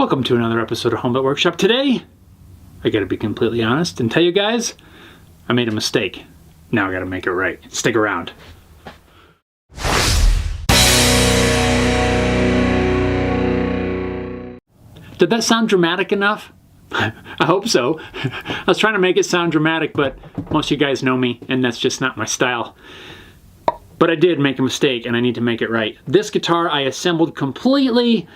Welcome to another episode of Home Built Workshop. Today, I gotta be completely honest and tell you guys, I made a mistake. Now I gotta make it right. Stick around. Did that sound dramatic enough? I hope so. I was trying to make it sound dramatic, but most of you guys know me, and that's just not my style. But I did make a mistake, and I need to make it right. This guitar I assembled completely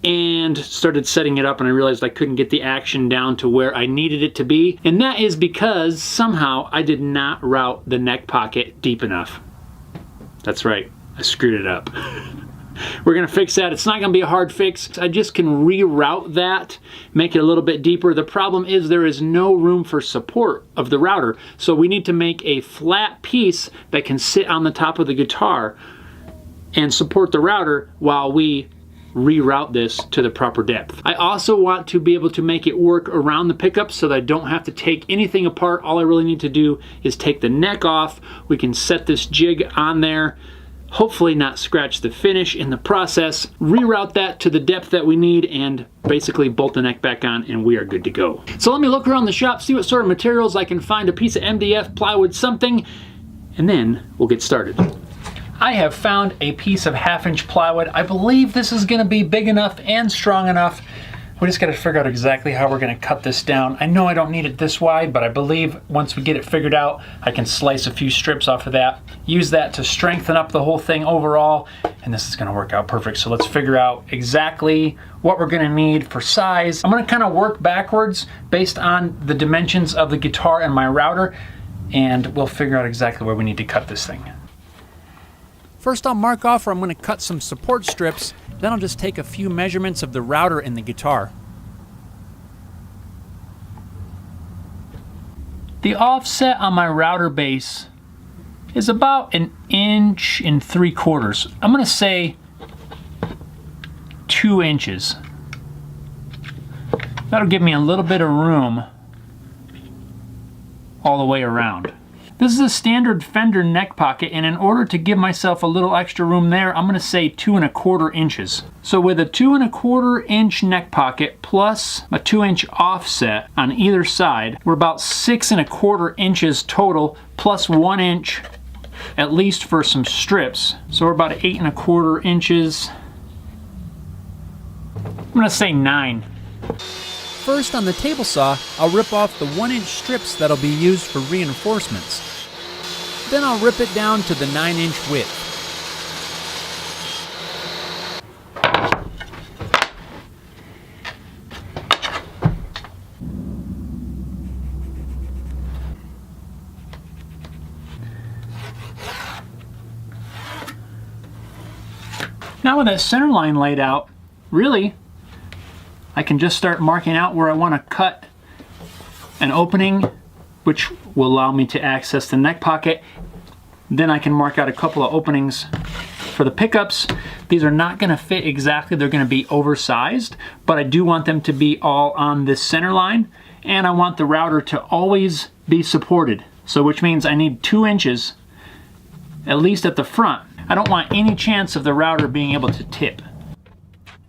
and started setting it up, and I realized I couldn't get the action down to where I needed it to be. And that is because somehow I did not route the neck pocket deep enough. That's right, I screwed it up. We're gonna fix that. It's not gonna be a hard fix. I just can reroute that, make it a little bit deeper. The problem is there is no room for support of the router. So we need to make a flat piece that can sit on the top of the guitar and support the router while we reroute this to the proper depth. I also want to be able to make it work around the pickups so that I don't have to take anything apart. All I really need to do is take the neck off. We can set this jig on there, hopefully not scratch the finish in the process, reroute that to the depth that we need, and basically bolt the neck back on, and we are good to go. So let me look around the shop, see what sort of materials I can find, a piece of MDF, plywood, something, and then we'll get started. I have found a piece of 1/2-inch plywood. I believe this is gonna be big enough and strong enough. We just gotta figure out exactly how we're gonna cut this down. I know I don't need it this wide, but I believe once we get it figured out, I can slice a few strips off of that, use that to strengthen up the whole thing overall, and this is gonna work out perfect. So let's figure out exactly what we're gonna need for size. I'm gonna kind of work backwards based on the dimensions of the guitar and my router, and we'll figure out exactly where we need to cut this thing. First I'll mark off where I'm going to cut some support strips, then I'll just take a few measurements of the router and the guitar. The offset on my router base is about 1.75 inches. I'm going to say 2 inches. That'll give me a little bit of room all the way around. This is a standard Fender neck pocket, and in order to give myself a little extra room there, I'm gonna say 2.25 inches. So with a 2.25 inch neck pocket plus a 2-inch offset on either side, we're about 6.25 inches total, plus 1 inch at least for some strips. So we're about 8.25 inches. I'm gonna say 9. First, on the table saw, I'll rip off the 1-inch strips that'll be used for reinforcements. Then I'll rip it down to the 9-inch width. Now with that center line laid out, really, I can just start marking out where I want to cut an opening, which will allow me to access the neck pocket. Then I can mark out a couple of openings for the pickups. These are not going to fit exactly, they're going to be oversized, but I do want them to be all on this center line, and I want the router to always be supported. So which means I need 2 inches, at least at the front. I don't want any chance of the router being able to tip.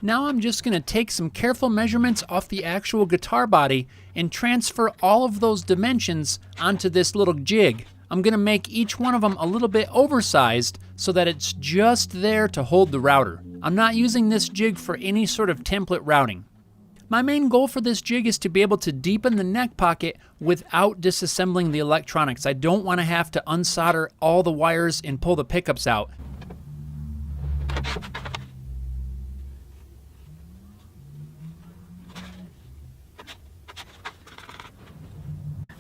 Now I'm just going to take some careful measurements off the actual guitar body and transfer all of those dimensions onto this little jig. I'm going to make each one of them a little bit oversized so that it's just there to hold the router. I'm not using this jig for any sort of template routing. My main goal for this jig is to be able to deepen the neck pocket without disassembling the electronics. I don't want to have to unsolder all the wires and pull the pickups out.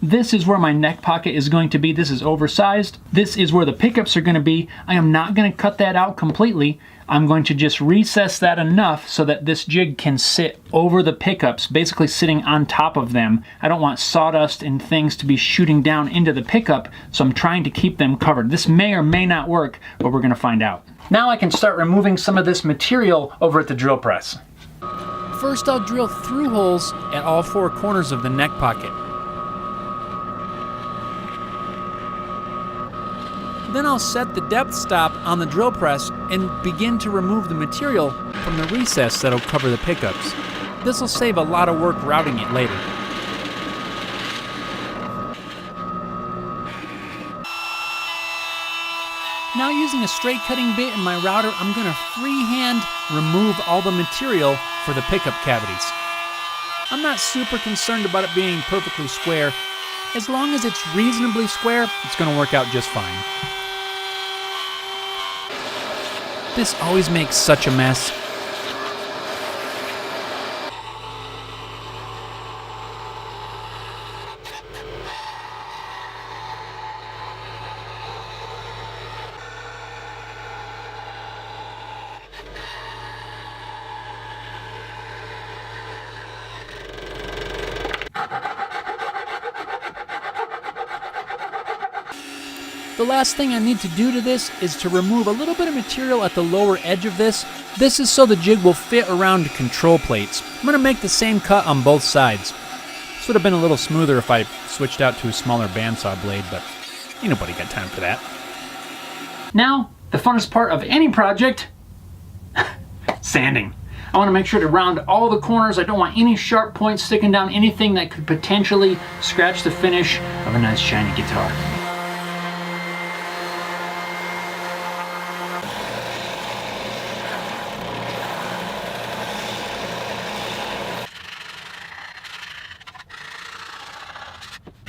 This is where my neck pocket is going to be. This is oversized. This is where the pickups are going to be. I am not going to cut that out completely. I'm going to just recess that enough so that this jig can sit over the pickups, basically sitting on top of them. I don't want sawdust and things to be shooting down into the pickup, so I'm trying to keep them covered. This may or may not work, but we're going to find out. Now I can start removing some of this material over at the drill press. First I'll drill through holes at all 4 corners of the neck pocket. Then I'll set the depth stop on the drill press and begin to remove the material from the recess that'll cover the pickups. This will save a lot of work routing it later. Now using a straight cutting bit in my router, I'm going to freehand remove all the material for the pickup cavities. I'm not super concerned about it being perfectly square. As long as it's reasonably square, it's going to work out just fine. This always makes such a mess. The last thing I need to do to this is to remove a little bit of material at the lower edge of this. This is so the jig will fit around control plates. I'm going to make the same cut on both sides. This would have been a little smoother if I switched out to a smaller bandsaw blade, but ain't nobody got time for that. Now, the funnest part of any project, sanding. I want to make sure to round all the corners. I don't want any sharp points sticking down anything that could potentially scratch the finish of a nice shiny guitar.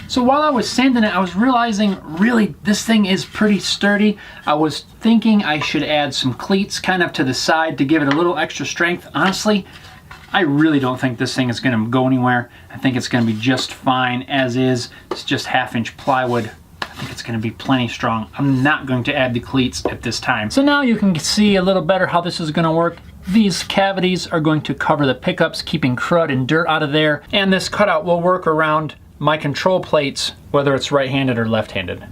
So while I was sanding it, I was realizing really this thing is pretty sturdy. I was thinking I should add some cleats kind of to the side to give it a little extra strength. Honestly, I really don't think this thing is going to go anywhere. I think it's going to be just fine as is. It's just 1/2-inch plywood. I think it's going to be plenty strong. I'm not going to add the cleats at this time. So now you can see a little better how this is going to work. These cavities are going to cover the pickups, keeping crud and dirt out of there. And this cutout will work around my control plates, whether it's right-handed or left-handed.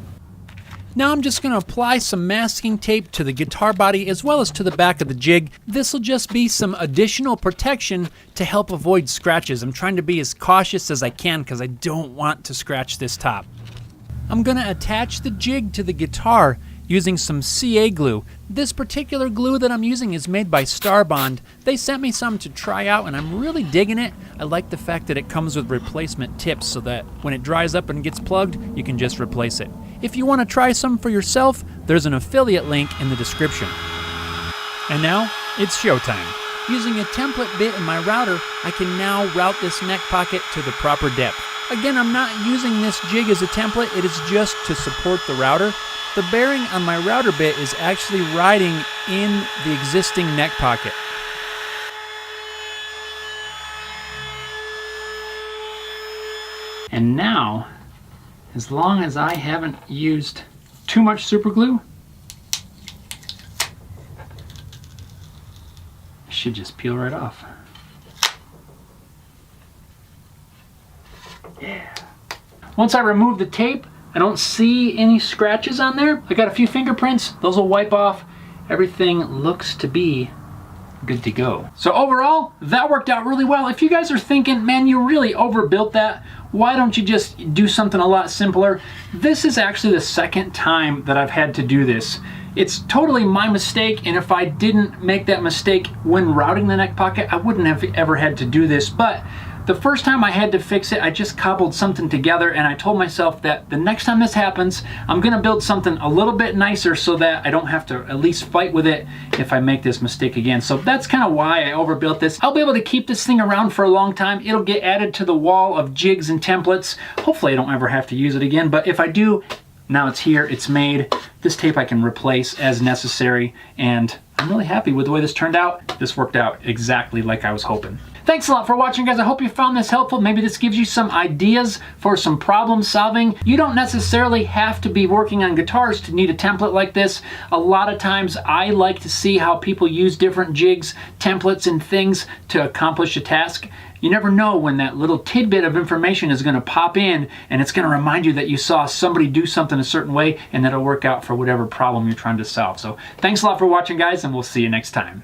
Now I'm just going to apply some masking tape to the guitar body as well as to the back of the jig. This will just be some additional protection to help avoid scratches. I'm trying to be as cautious as I can because I don't want to scratch this top. I'm going to attach the jig to the guitar using some CA glue. This particular glue that I'm using is made by Starbond. They sent me some to try out and I'm really digging it. I like the fact that it comes with replacement tips so that when it dries up and gets plugged, you can just replace it. If you want to try some for yourself, there's an affiliate link in the description. And now, it's showtime. Using a template bit in my router, I can now route this neck pocket to the proper depth. Again, I'm not using this jig as a template, it is just to support the router. The bearing on my router bit is actually riding in the existing neck pocket. And now, as long as I haven't used too much super glue, it should just peel right off. Yeah. Once I remove the tape, I don't see any scratches on there. I got a few fingerprints. Those will wipe off. Everything looks to be good to go. So overall, that worked out really well. If you guys are thinking, man, you really overbuilt that, why don't you just do something a lot simpler? This is actually the second time that I've had to do this. It's totally my mistake, and if I didn't make that mistake when routing the neck pocket, I wouldn't have ever had to do this. But the first time I had to fix it, I just cobbled something together, and I told myself that the next time this happens, I'm gonna build something a little bit nicer so that I don't have to at least fight with it if I make this mistake again. So that's kind of why I overbuilt this. I'll be able to keep this thing around for a long time. It'll get added to the wall of jigs and templates. Hopefully I don't ever have to use it again, but if I do, now it's here, it's made. This tape I can replace as necessary, and I'm really happy with the way this turned out. This worked out exactly like I was hoping. Thanks a lot for watching, guys. I hope you found this helpful. Maybe this gives you some ideas for some problem solving. You don't necessarily have to be working on guitars to need a template like this. A lot of times I like to see how people use different jigs, templates, and things to accomplish a task. You never know when that little tidbit of information is going to pop in, and it's going to remind you that you saw somebody do something a certain way, and that'll work out for whatever problem you're trying to solve. So thanks a lot for watching, guys, and we'll see you next time.